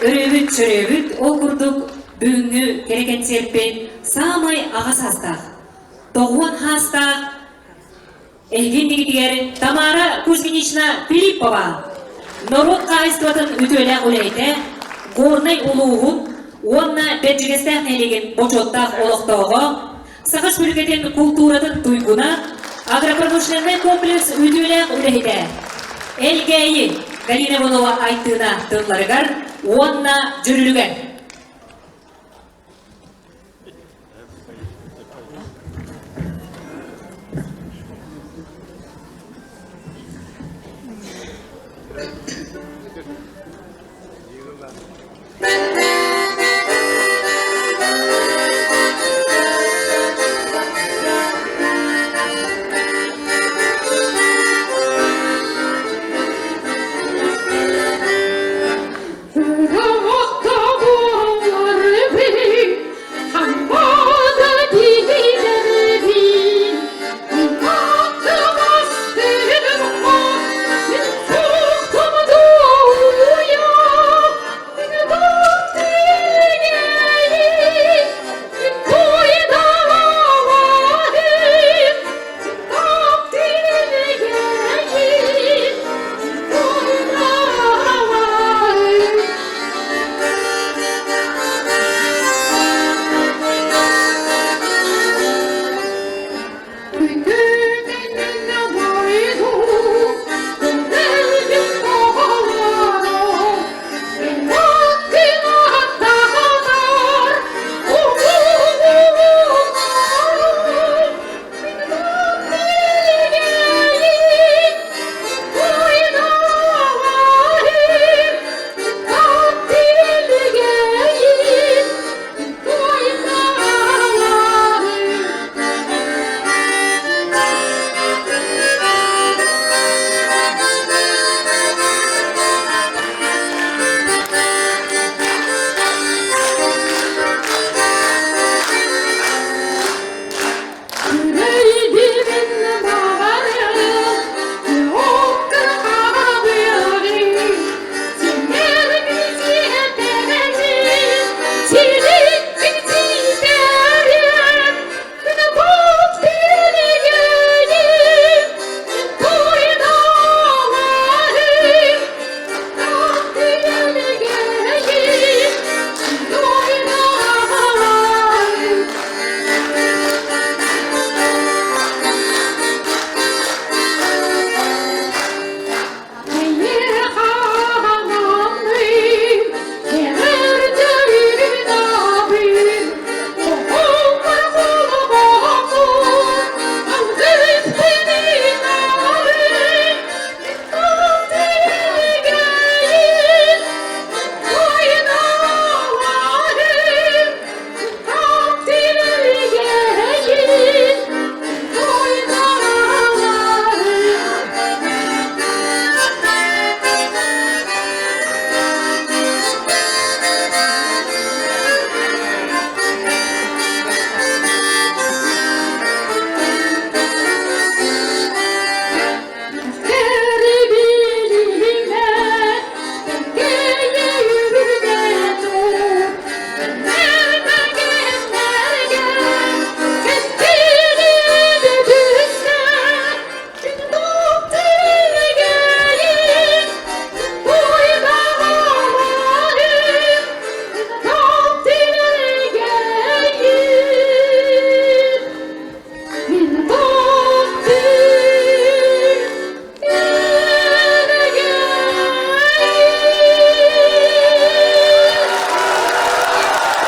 Өрөбүт чөрөбүт окурдук бүгүнгү керекетсеппен самай агас хастак. Тогуан хастак Элгендигидигер Тамара Кузьминична Филиппова. Народ кайыстыбатын үтөләк үлейте, горный улуғын, онна бәджігестәк нелеген бочоттақ олықтауға, Сағаш бөлгетін культурадың туйгуна, агропромышленный комплекс үтөләк үлейте. Элгейі Галина Волова айтына тыңларығар, онна жүрілген.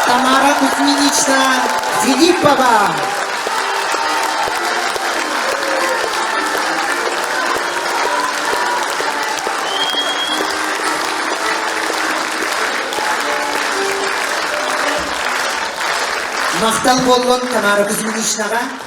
Tamara Kuzminichna Filippova. Maqtal bo'lgan Tamara Kuzminichnaga